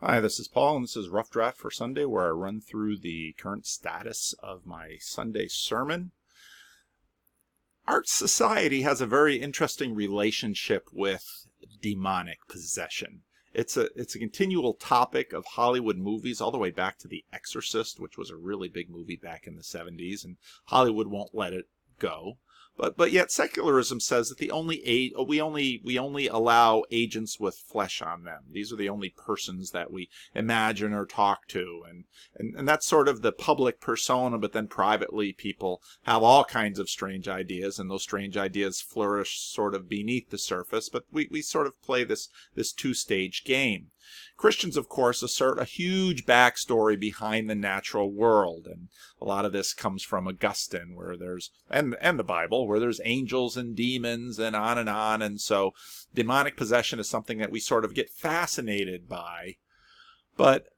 Hi, this is Paul, and this is Rough Draft for Sunday, where I run through the current status of my Sunday sermon. Our society has a very interesting relationship with demonic possession. It's a continual topic of Hollywood movies, all the way back to The Exorcist, which was a really big movie back in the 70s, and Hollywood won't let it go. But yet secularism says that we only allow agents with flesh on them. These are the only persons that we imagine or talk to, and that's sort of the public persona. But then privately, people have all kinds of strange ideas, and those strange ideas flourish sort of beneath the surface. But we sort of play this two-stage game. Christians, of course, assert a huge backstory behind the natural world, and a lot of this comes from Augustine, where there's and the Bible, where there's angels and demons and on, and so demonic possession is something that we sort of get fascinated by. But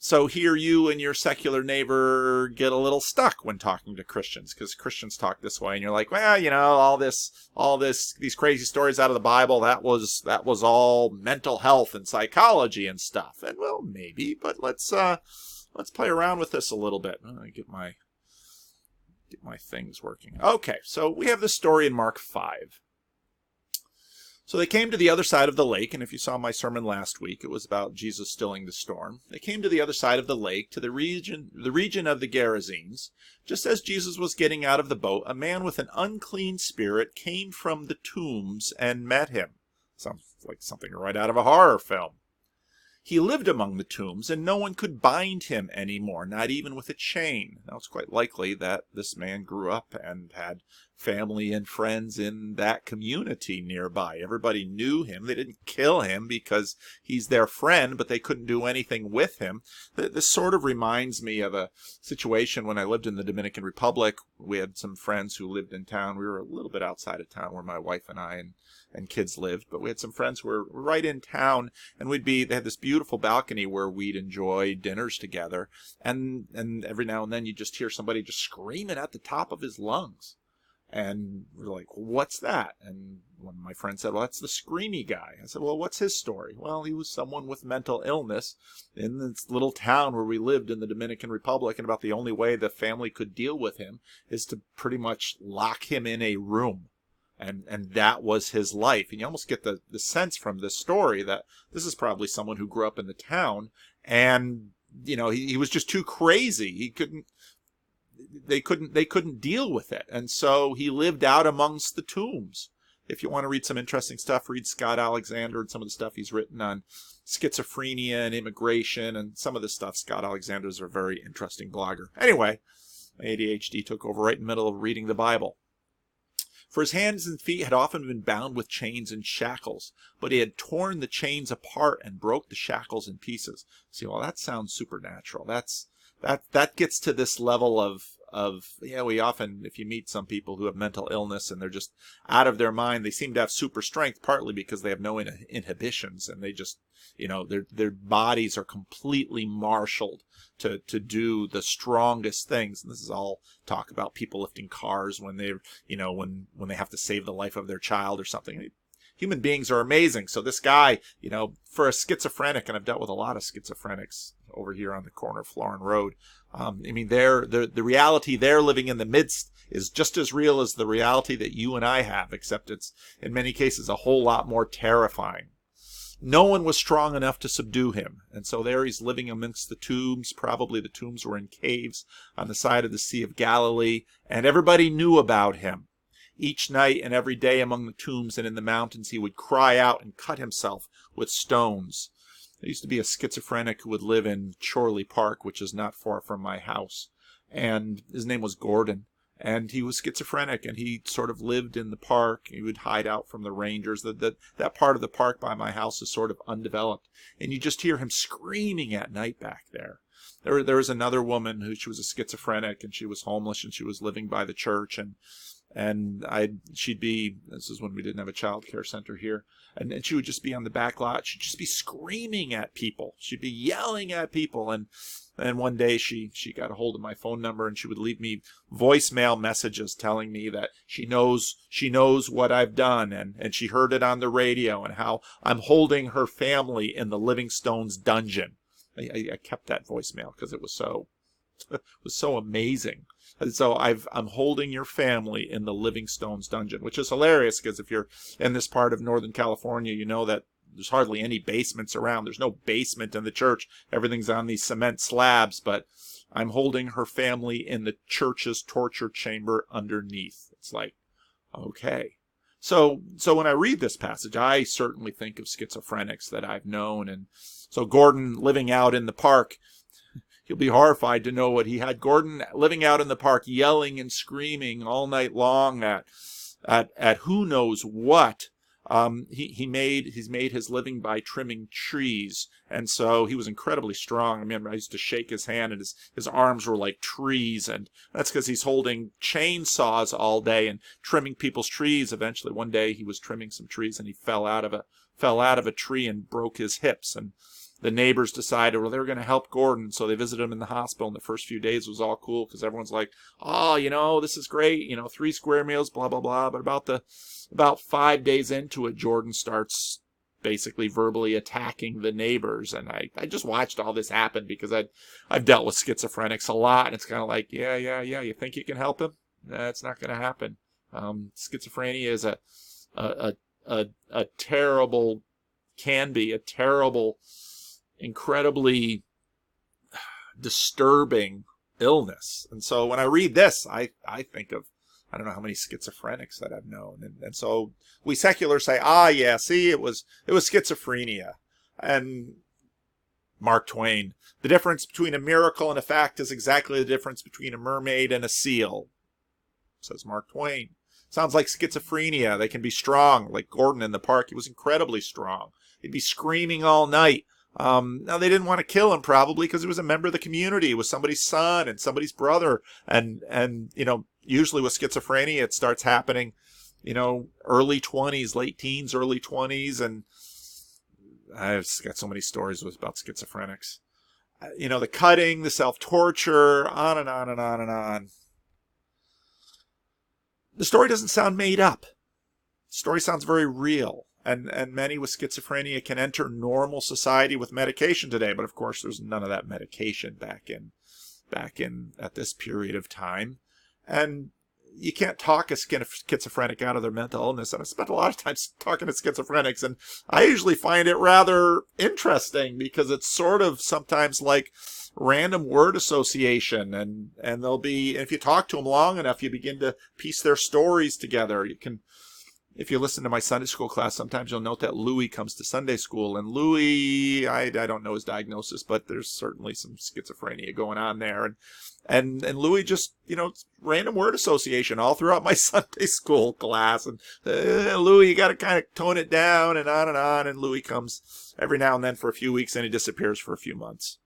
so here you and your secular neighbor get a little stuck when talking to Christians, because Christians talk this way, and you're like, well, these crazy stories out of the Bible, that was all mental health and psychology and stuff. And well, maybe, but let's play around with this a little bit. Get my things working. Okay, so we have this story in Mark 5. So they came to the other side of the lake, and if you saw my sermon last week, it was about Jesus stilling the storm. They came to the other side of the lake, to the region of the Gerasenes. Just as Jesus was getting out of the boat, a man with an unclean spirit came from the tombs and met him. Sounds like something right out of a horror film. He lived among the tombs, and no one could bind him anymore, not even with a chain. Now, it's quite likely that this man grew up and had family and friends in that community nearby. Everybody knew him. They didn't kill him because he's their friend, but they couldn't do anything with him. This sort of reminds me of a situation when I lived in the Dominican Republic. We had some friends who lived in town. We were a little bit outside of town where my wife and I and kids lived, but we had some friends who were right in town, and they had this beautiful balcony where we'd enjoy dinners together, and every now and then you just hear somebody just screaming at the top of his lungs. And we're like, well, what's that? And one of my friends said, well, that's the screamy guy. I said, well, what's his story? Well, he was someone with mental illness in this little town where we lived in the Dominican Republic, and about the only way the family could deal with him is to pretty much lock him in a room. And that was his life. And you almost get the sense from this story that this is probably someone who grew up in the town, and he was just too crazy. They couldn't deal with it, and so he lived out amongst the tombs. If you want to read some interesting stuff, read Scott Alexander and some of the stuff he's written on schizophrenia and immigration and some of this stuff. Scott Alexander's a very interesting blogger. Anyway, my ADHD took over right in the middle of reading the Bible. For his hands and feet had often been bound with chains and shackles, but he had torn the chains apart and broke the shackles in pieces. See, well, that sounds supernatural. That gets to this level of we often, if you meet some people who have mental illness and they're just out of their mind, they seem to have super strength, partly because they have no inhibitions, and they just, their bodies are completely marshaled to do the strongest things. And this is all talk about people lifting cars when they, when they have to save the life of their child or something. Human beings are amazing. So this guy, for a schizophrenic, and I've dealt with a lot of schizophrenics over here on the corner of Florin Road. The reality they're living in the midst is just as real as the reality that you and I have, except it's in many cases a whole lot more terrifying. No one was strong enough to subdue him, and so there he's living amongst the tombs. Probably the tombs were in caves on the side of the Sea of Galilee, and everybody knew about him. Each night and every day among the tombs and in the mountains he would cry out and cut himself with stones. There used to be a schizophrenic who would live in Chorley Park, which is not far from my house, and his name was Gordon, and he was schizophrenic, and he sort of lived in the park. He would hide out from the rangers. That part of the park by my house is sort of undeveloped, and you just hear him screaming at night back there. There was another woman she was a schizophrenic, and she was homeless, and she was living by the church, and And she'd be, this is when we didn't have a child care center here, and she would just be on the back lot. She'd just be screaming at people. She'd be yelling at people. And one day she got a hold of my phone number, and she would leave me voicemail messages telling me that she knows what I've done, and she heard it on the radio, and how I'm holding her family in the Livingstone's dungeon. I kept that voicemail because it was so amazing. And so I'm holding your family in the Livingstone's dungeon, which is hilarious because if you're in this part of Northern California, you know that there's hardly any basements around. There's no basement in the church. Everything's on these cement slabs, but I'm holding her family in the church's torture chamber underneath. It's like, okay. So when I read this passage, I certainly think of schizophrenics that I've known. And so Gordon living out in the park, you'll be horrified to know what he had. Gordon living out in the park, yelling and screaming all night long at who knows what. He's made his living by trimming trees, and so he was incredibly strong. I remember I used to shake his hand, and his arms were like trees, and that's because he's holding chainsaws all day and trimming people's trees. Eventually, one day he was trimming some trees, and he fell out of a tree and broke his hips. And the neighbors decided, well, they were going to help Gordon, so they visited him in the hospital. And the first few days was all cool because everyone's like, oh, this is great, 3 square meals, blah, blah, blah. But about 5 days into it, Jordan starts basically verbally attacking the neighbors. And I just watched all this happen because I've dealt with schizophrenics a lot. And it's kind of like, yeah, you think you can help him? That's not going to happen. Schizophrenia is a terrible, can be a terrible, incredibly disturbing illness. And so when I read this, I think of, I don't know how many schizophrenics that I've known. And so we seculars say, yeah, see, it was schizophrenia. And Mark Twain, the difference between a miracle and a fact is exactly the difference between a mermaid and a seal, says Mark Twain. Sounds like schizophrenia. They can be strong, like Gordon in the park. He was incredibly strong. He'd be screaming all night. Now they didn't want to kill him probably because he was a member of the community. He was somebody's son and somebody's brother. And usually with schizophrenia, it starts happening, early 20s, late teens, early 20s. And I've got so many stories about schizophrenics. The cutting, the self-torture, on and on and on and on. The story doesn't sound made up. The story sounds very real. And many with schizophrenia can enter normal society with medication today. But of course, there's none of that medication back in at this period of time. And you can't talk a schizophrenic out of their mental illness. And I spent a lot of time talking to schizophrenics, and I usually find it rather interesting because it's sort of sometimes like random word association, and they'll be, if you talk to them long enough, you begin to piece their stories together. You can, if you listen to my Sunday school class, sometimes you'll note that Louis comes to Sunday school, and Louis, I don't know his diagnosis, but there's certainly some schizophrenia going on there, and Louis just, random word association all throughout my Sunday school class, and Louis, you got to kind of tone it down, and on, and Louis comes every now and then for a few weeks, and he disappears for a few months.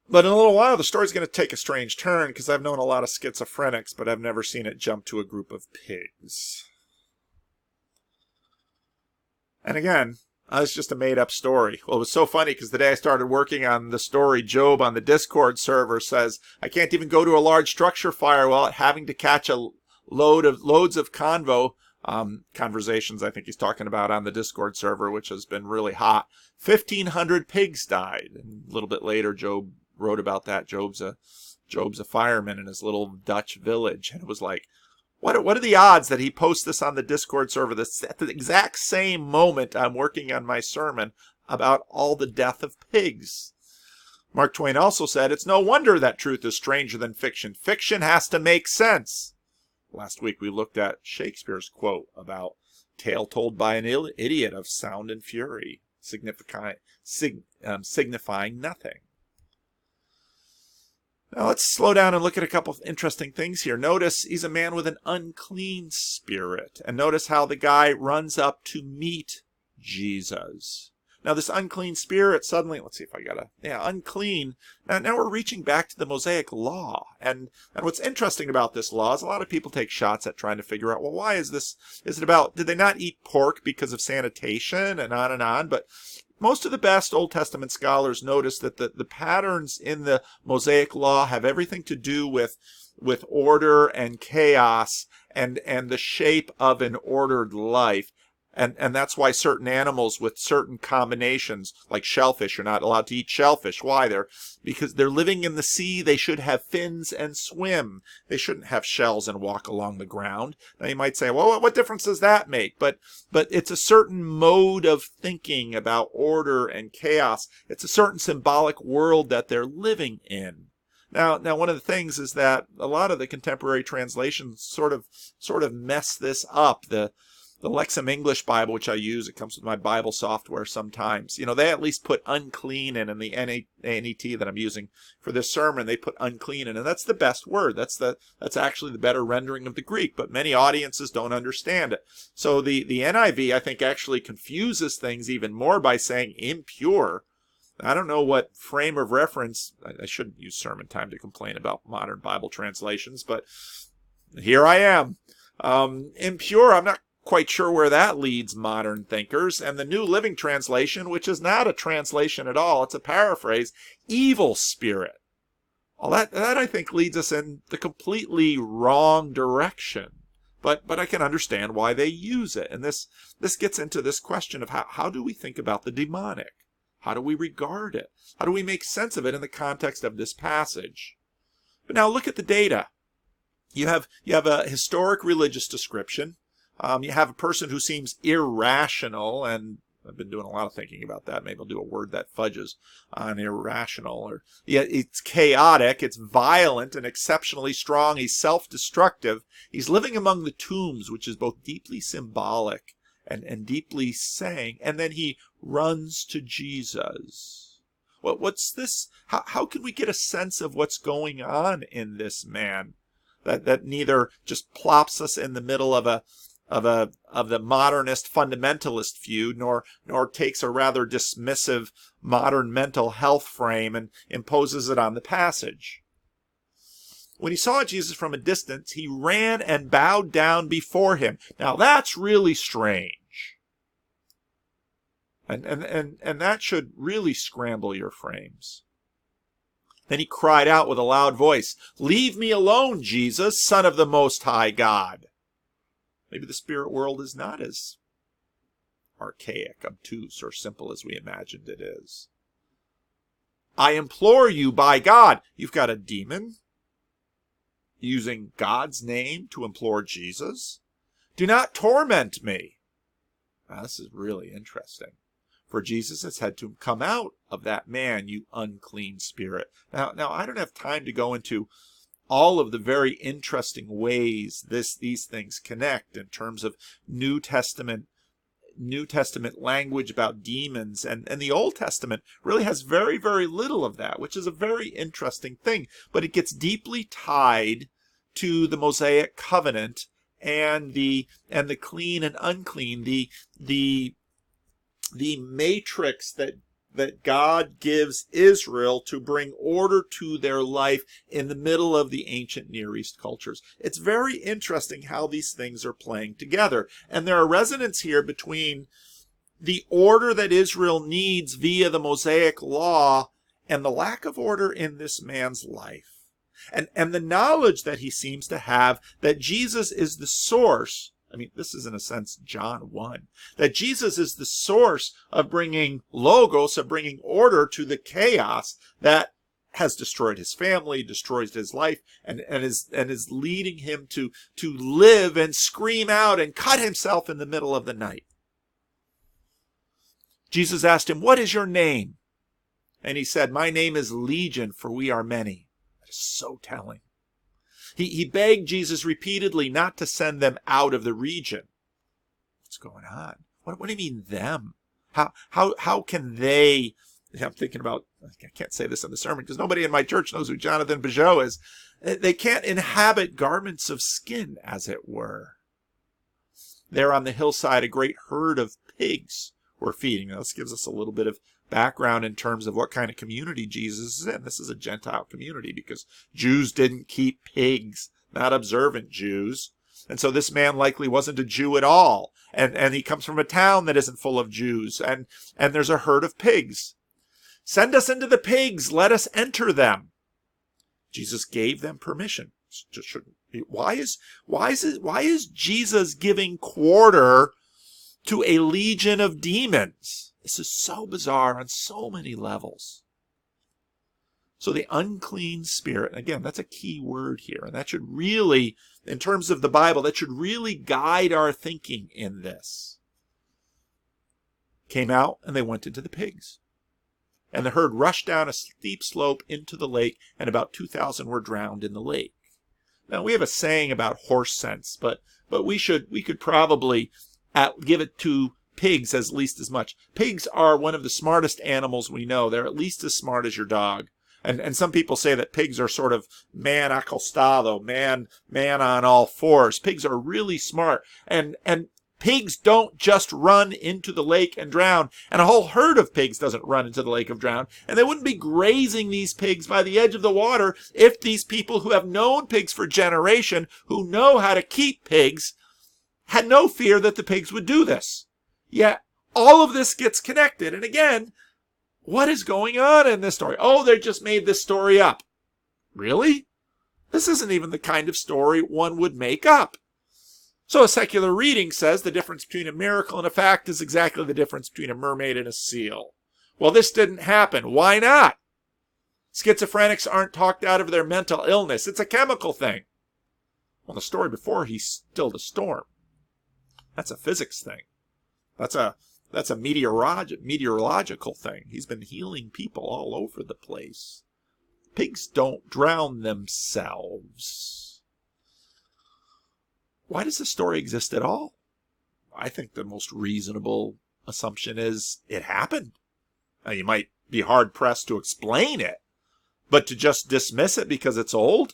But in a little while, the story's going to take a strange turn because I've known a lot of schizophrenics, but I've never seen it jump to a group of pigs. And again, it's just a made-up story. Well, it was so funny because the day I started working on the story, Job on the Discord server says, I can't even go to a large structure fire without having to catch a loads of conversations, I think he's talking about on the Discord server, which has been really hot. 1,500 pigs died. And a little bit later, Job wrote about that. Job's a fireman in his little Dutch village, and it was like, what are the odds that he posts this on the Discord server at the exact same moment I'm working on my sermon about all the death of pigs? Mark Twain also said, it's no wonder that truth is stranger than fiction. Fiction has to make sense. Last week we looked at Shakespeare's quote about tale told by an idiot of sound and fury, signifying nothing. Now let's slow down and look at a couple of interesting things here. Notice he's a man with an unclean spirit. And notice how the guy runs up to meet Jesus. Now this unclean spirit suddenly, let's see if I got unclean. Now we're reaching back to the Mosaic law. And what's interesting about this law is a lot of people take shots at trying to figure out, well, why is this? Is it about, did they not eat pork because of sanitation and on and on? But most of the best Old Testament scholars notice that the patterns in the Mosaic law have everything to do with order and chaos and the shape of an ordered life. And that's why certain animals with certain combinations, like shellfish, are not allowed to eat shellfish. Why? Because they're living in the sea. They should have fins and swim. They shouldn't have shells and walk along the ground. Now you might say, well, what difference does that make? But it's a certain mode of thinking about order and chaos. It's a certain symbolic world that they're living in. Now, one of the things is that a lot of the contemporary translations sort of mess this up. The Lexham English Bible, which I use, it comes with my Bible software sometimes. They at least put unclean in the NET that I'm using for this sermon. They put unclean in, and that's the best word. That's actually the better rendering of the Greek, but many audiences don't understand it. So the NIV, I think, actually confuses things even more by saying impure. I don't know what frame of reference. I shouldn't use sermon time to complain about modern Bible translations, but here I am. Impure, I'm not quite sure where that leads modern thinkers. And the New Living Translation, which is not a translation at all, it's a paraphrase, evil spirit. Well, that I think leads us in the completely wrong direction. But I can understand why they use it. And this gets into this question of how do we think about the demonic? How do we regard it? How do we make sense of it in the context of this passage? But now look at the data. You have a historic religious description. You have a person who seems irrational, and I've been doing a lot of thinking about that. Maybe I'll do a word that fudges on irrational. It's chaotic, it's violent and exceptionally strong. He's self-destructive. He's living among the tombs, which is both deeply symbolic and deeply saying. And then he runs to Jesus. What's this? How can we get a sense of what's going on in this man that neither just plops us in the middle of the modernist fundamentalist view, nor takes a rather dismissive modern mental health frame and imposes it on the passage? When he saw Jesus from a distance, he ran and bowed down before him. Now that's really strange. And that should really scramble your frames. Then he cried out with a loud voice, "Leave me alone, Jesus, Son of the Most High God." Maybe the spirit world is not as archaic, obtuse, or simple as we imagined it is. "I implore you by God." You've got a demon using God's name to implore Jesus. "Do not torment me." Now, this is really interesting. For Jesus has had to come out of that man, you unclean spirit. Now I don't have time to go into all of the very interesting ways these things connect in terms of New Testament language about demons, and the Old Testament really has very, very little of that, which is a very interesting thing. But it gets deeply tied to the Mosaic covenant and the clean and unclean, the matrix that God gives Israel to bring order to their life in the middle of the ancient Near East cultures. It's very interesting how these things are playing together. And there are resonances here between the order that Israel needs via the Mosaic law and the lack of order in this man's life. And the knowledge that he seems to have that Jesus is the source. I mean, this is in a sense John 1. That Jesus is the source of bringing logos, of bringing order to the chaos that has destroyed his family, destroyed his life, and is leading him to live and scream out and cut himself in the middle of the night. Jesus asked him, "What is your name?" And he said, "My name is Legion, for we are many." That is so telling. He begged Jesus repeatedly not to send them out of the region. What's going on? What do you mean them? How can they? I'm thinking about, I can't say this in the sermon because nobody in my church knows who Jonathan Bijot is. They can't inhabit garments of skin, as it were. There on the hillside, a great herd of pigs were feeding. Now, this gives us a little bit of background in terms of what kind of community Jesus is in. This is a Gentile community because Jews didn't keep pigs, not observant Jews. And so this man likely wasn't a Jew at all. And he comes from a town that isn't full of Jews. And there's a herd of pigs. Send us into the pigs. Let us enter them. Jesus gave them permission. Why is Jesus giving quarter to a legion of demons? This is so bizarre on so many levels. So the unclean spirit, again, that's a key word here. And that should really, in terms of the Bible, that should really guide our thinking in this. Came out and they went into the pigs. And the herd rushed down a steep slope into the lake, and about 2,000 were drowned in the lake. Now, we have a saying about horse sense, but we could probably give it to pigs at least as much. Pigs are one of the smartest animals we know. They're at least as smart as your dog. And some people say that pigs are sort of man acostado, man on all fours. Pigs are really smart. And pigs don't just run into the lake and drown. And a whole herd of pigs doesn't run into the lake and drown. And they wouldn't be grazing these pigs by the edge of the water if these people who have known pigs for generations, who know how to keep pigs, had no fear that the pigs would do this. Yet all of this gets connected. And again, what is going on in this story? Oh, they just made this story up. Really? This isn't even the kind of story one would make up. So a secular reading says the difference between a miracle and a fact is exactly the difference between a mermaid and a seal. Well, this didn't happen. Why not? Schizophrenics aren't talked out of their mental illness. It's a chemical thing. Well, the story before, he stilled a storm. That's a physics thing. That's a meteorological thing. He's been healing people all over the place. Pigs don't drown themselves. Why does the story exist at all? I think the most reasonable assumption is it happened. Now, you might be hard-pressed to explain it, but to just dismiss it because it's old?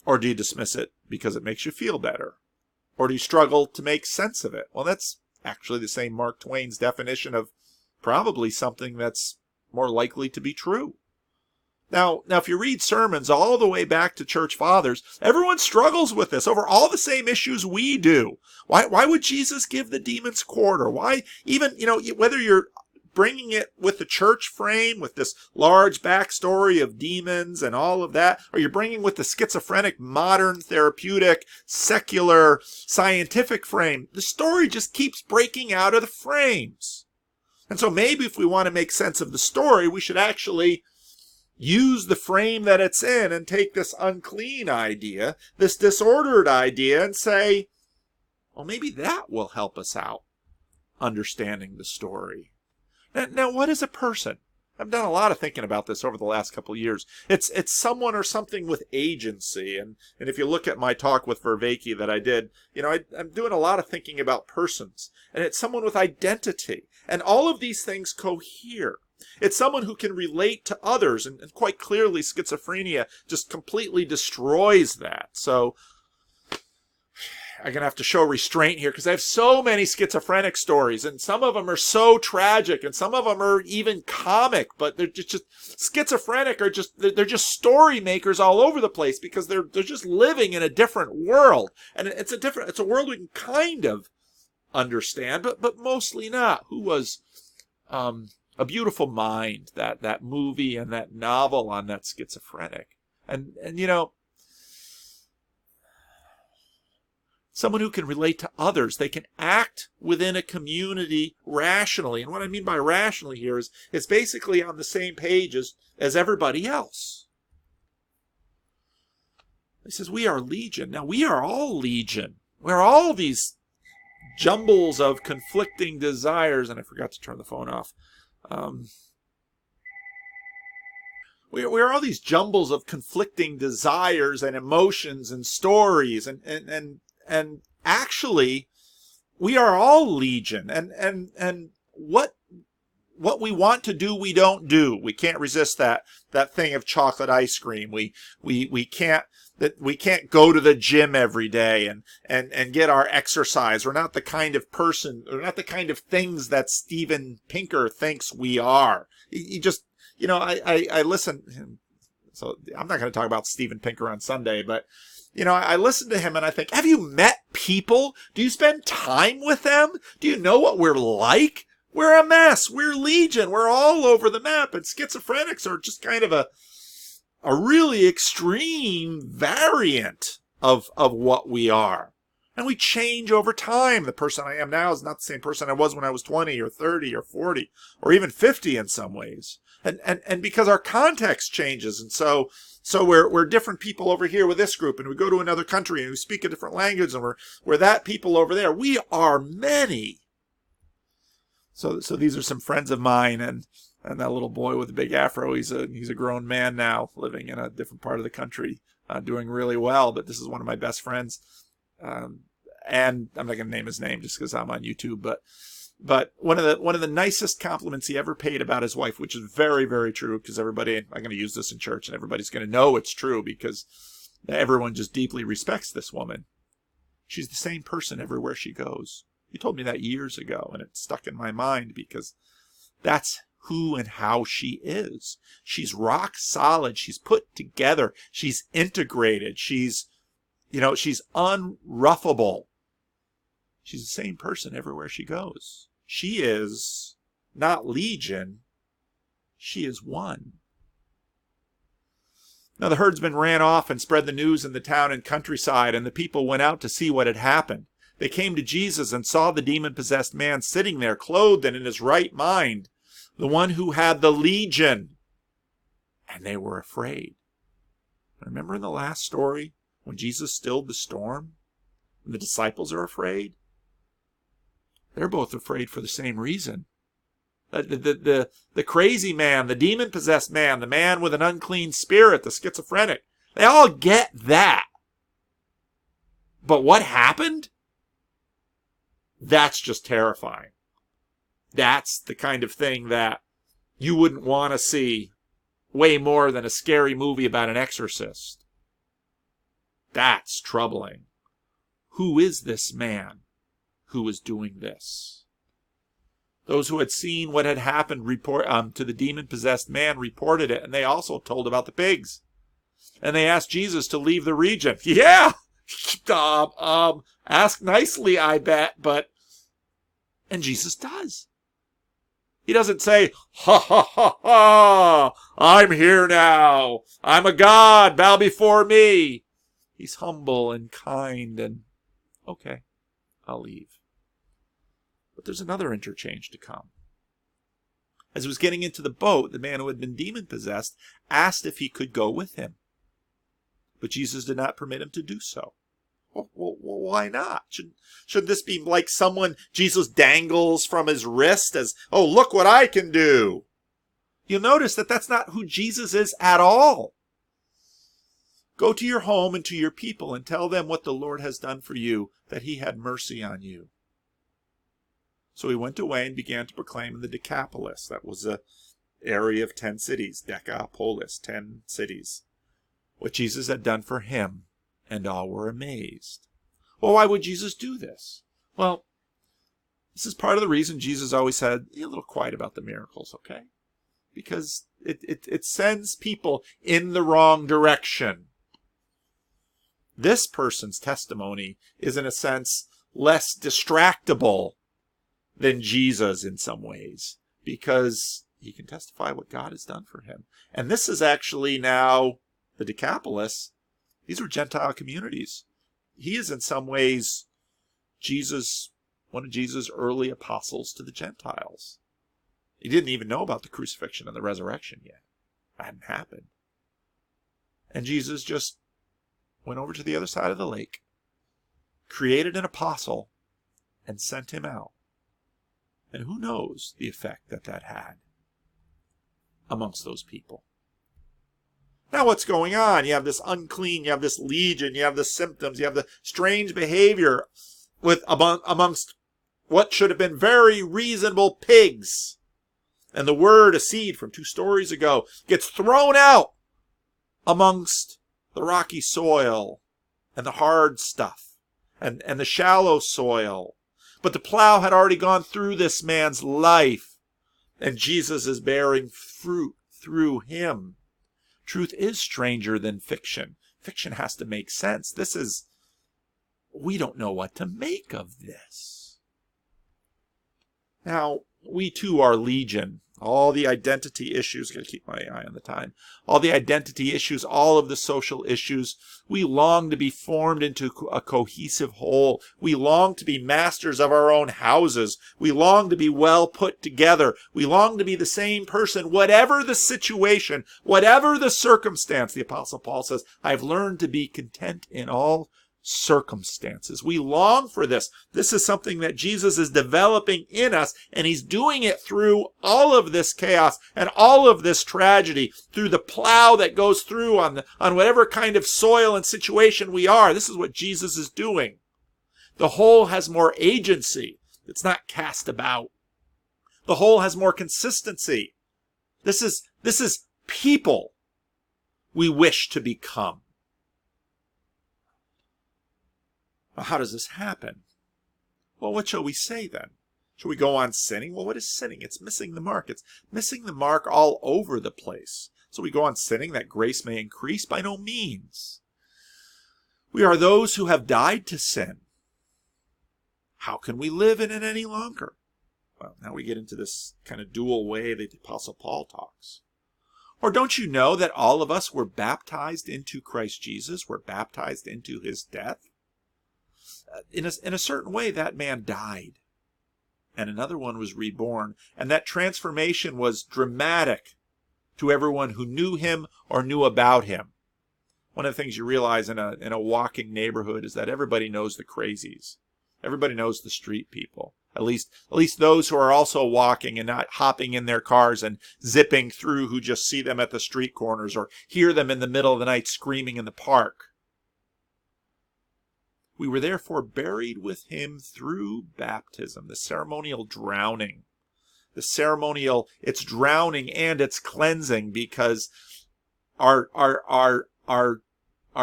Or do you dismiss it because it makes you feel better? Or do you struggle to make sense of it? Well, that's actually the same Mark Twain's definition of probably something that's more likely to be true. Now, if you read sermons all the way back to church fathers, everyone struggles with this over all the same issues we do. Why would Jesus give the demons quarter? Why even, whether you're bringing it with the church frame, with this large backstory of demons and all of that, or you're bringing with the schizophrenic, modern, therapeutic, secular, scientific frame, the story just keeps breaking out of the frames. And so maybe if we want to make sense of the story, we should actually use the frame that it's in and take this unclean idea, this disordered idea, and say, well, maybe that will help us out understanding the story. Now, what is a person? I've done a lot of thinking about this over the last couple of years. It's someone or something with agency. And if you look at my talk with Vervaeke that I did, I'm doing a lot of thinking about persons. And it's someone with identity. And all of these things cohere. It's someone who can relate to others. And quite clearly, schizophrenia just completely destroys that. So I'm going to have to show restraint here because I have so many schizophrenic stories, and some of them are so tragic, and some of them are even comic, but they're just schizophrenic are they're just story makers all over the place because they're just living in a different world. And it's a world we can kind of understand, but mostly not. Who was A Beautiful Mind, that movie and that novel on that schizophrenic. And someone who can relate to others. They can act within a community rationally. And what I mean by rationally here is basically on the same page as everybody else. He says, we are legion. Now, we are all legion. We're all these jumbles of conflicting desires. And I forgot to turn the phone off. We're all these jumbles of conflicting desires and emotions and stories and actually, we are all legion. And what what we want to do, we don't do. We can't resist that thing of chocolate ice cream. We can't go to the gym every day and get our exercise. We're not the kind of person, or not the kind of things that Steven Pinker thinks we are. He just, I listen. So I'm not going to talk about Steven Pinker on Sunday, but I listen to him and I think, have you met people? Do you spend time with them? Do you know what we're like? We're a mess. We're legion. We're all over the map. And schizophrenics are just kind of a really extreme variant of what we are. And we change over time. The person I am now is not the same person I was when I was 20 or 30 or 40 or even 50 in some ways. And because our context changes. And so we're different people over here with this group, and we go to another country and we speak a different language, and we're that people over there. We are many. So these are some friends of mine, and that little boy with the big afro, he's a grown man now, living in a different part of the country, doing really well. But this is one of my best friends, and I'm not going to name his name just because I'm on YouTube. But one of the nicest compliments he ever paid about his wife, which is very, very true, because I'm going to use this in church, and everybody's going to know it's true because everyone just deeply respects this woman. She's the same person everywhere she goes. He told me that years ago, and it stuck in my mind because that's who and how she is. She's rock solid. She's put together. She's integrated. She's unruffable. She's the same person everywhere she goes. She is not legion. She is one. Now the herdsman ran off and spread the news in the town and countryside, and the people went out to see what had happened. They came to Jesus and saw the demon-possessed man sitting there, clothed and in his right mind, the one who had the legion. And they were afraid. Remember in the last story when Jesus stilled the storm? And the disciples are afraid? They're both afraid for the same reason. The crazy man, the demon-possessed man, the man with an unclean spirit, the schizophrenic, they all get that. But what happened? That's just terrifying. That's the kind of thing that you wouldn't want to see way more than a scary movie about an exorcist. That's troubling. Who is this man who is doing this? Those who had seen what had happened to the demon-possessed man reported it, and they also told about the pigs. And they asked Jesus to leave the region. Yeah! Ask nicely, I bet, but... And Jesus does. He doesn't say, ha ha ha ha, I'm here now. I'm a god, bow before me. He's humble and kind and, okay, I'll leave. But there's another interchange to come. As he was getting into the boat, the man who had been demon-possessed asked if he could go with him. But Jesus did not permit him to do so. Well, why not? Should this be like someone Jesus dangles from his wrist as, oh, look what I can do? You'll notice that that's not who Jesus is at all. Go to your home and to your people and tell them what the Lord has done for you, that he had mercy on you. So he went away and began to proclaim in the Decapolis. That was an area of 10 cities. Decapolis, 10 cities. What Jesus had done for him. And all were amazed. Well, why would Jesus do this? Well, this is part of the reason Jesus always said, be a little quiet about the miracles, okay? Because it sends people in the wrong direction. This person's testimony is, in a sense, less distractible than Jesus in some ways, because he can testify what God has done for him. And this is actually now the Decapolis. These were Gentile communities. He is in some ways one of Jesus' early apostles to the Gentiles. He didn't even know about the crucifixion and the resurrection yet. It hadn't happened. And Jesus just went over to the other side of the lake, created an apostle, and sent him out. And who knows the effect that had amongst those people. Now what's going on? You have this unclean, you have this legion, you have the symptoms, you have the strange behavior amongst what should have been very reasonable pigs. And the word, a seed from 2 stories ago, gets thrown out amongst the rocky soil and the hard stuff and the shallow soil. But the plow had already gone through this man's life, and Jesus is bearing fruit through him. Truth is stranger than fiction. Fiction has to make sense. We don't know what to make of this. Now, we too are legion. All the identity issues, got to keep my eye on the time, all the identity issues, all of the social issues, we long to be formed into a cohesive whole. We long to be masters of our own houses. We long to be well put together. We long to be the same person, whatever the situation, whatever the circumstance. The Apostle Paul says, I've learned to be content in all circumstances. We long for this. This is something that Jesus is developing in us, and he's doing it through all of this chaos and all of this tragedy, through the plow that goes through on whatever kind of soil and situation we are. This is what Jesus is doing. The whole has more agency. It's not cast about. The whole has more consistency. This is people we wish to become. How does this happen? Well, what shall we say then? Shall we go on sinning? Well, what is sinning? It's missing the mark. It's missing the mark all over the place. So we go on sinning that grace may increase? By no means. We are those who have died to sin. How can we live in it any longer? Well, now we get into this kind of dual way that the Apostle Paul talks. Or don't you know that all of us were baptized into Christ Jesus? We're baptized into his death? In a certain way, that man died, and another one was reborn, and that transformation was dramatic to everyone who knew him or knew about him. One of the things you realize in a walking neighborhood is that everybody knows the crazies. Everybody knows the street people. At least those who are also walking and not hopping in their cars and zipping through, who just see them at the street corners or hear them in the middle of the night screaming in the park. We were therefore buried with him through baptism, the ceremonial drowning. The ceremonial, it's drowning and it's cleansing, because our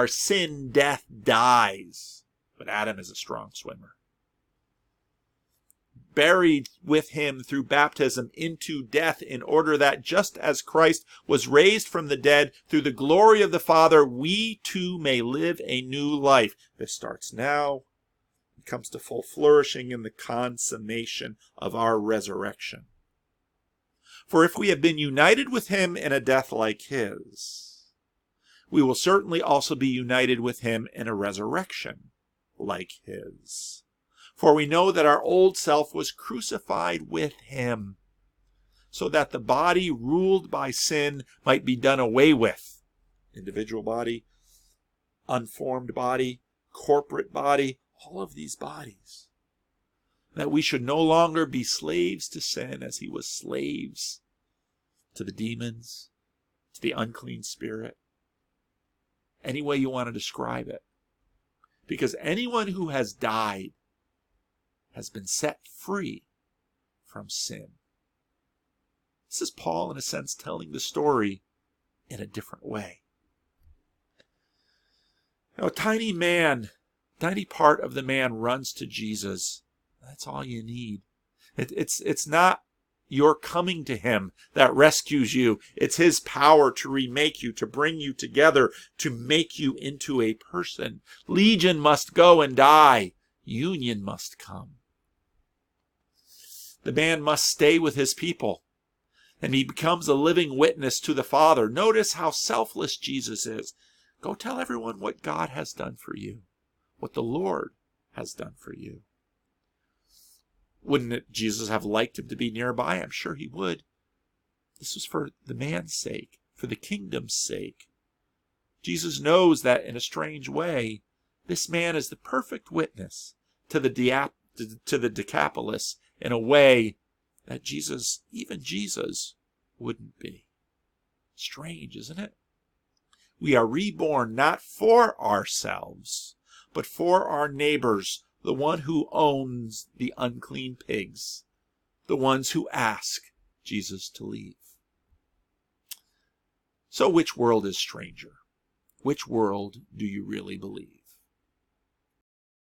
sin death dies. But Adam is a strong swimmer. Buried with him through baptism into death, in order that just as Christ was raised from the dead through the glory of the Father, we too may live a new life. This starts now. It comes to full flourishing in the consummation of our resurrection. For if we have been united with him in a death like his, we will certainly also be united with him in a resurrection like his. For we know that our old self was crucified with him, so that the body ruled by sin might be done away with. Individual body, unformed body, corporate body, all of these bodies. That we should no longer be slaves to sin as he was slaves to the demons, to the unclean spirit. Any way you want to describe it. Because anyone who has died has been set free from sin. This is Paul, in a sense, telling the story in a different way. Now, a tiny part of the man runs to Jesus. That's all you need. It's not your coming to him that rescues you. It's his power to remake you, to bring you together, to make you into a person. Legion must go and die. Union must come. The man must stay with his people, and he becomes a living witness to the Father. Notice how selfless Jesus is. Go tell everyone what God has done for you, what the Lord has done for you. Wouldn't Jesus have liked him to be nearby? I'm sure he would. This was for the man's sake, for the kingdom's sake. Jesus knows that in a strange way, this man is the perfect witness to the Decapolis in a way that Jesus, even Jesus, wouldn't be. Strange, isn't it? We are reborn not for ourselves, but for our neighbors, the one who owns the unclean pigs, the ones who ask, Jesus to leave. So which world is stranger? Which world do you really believe?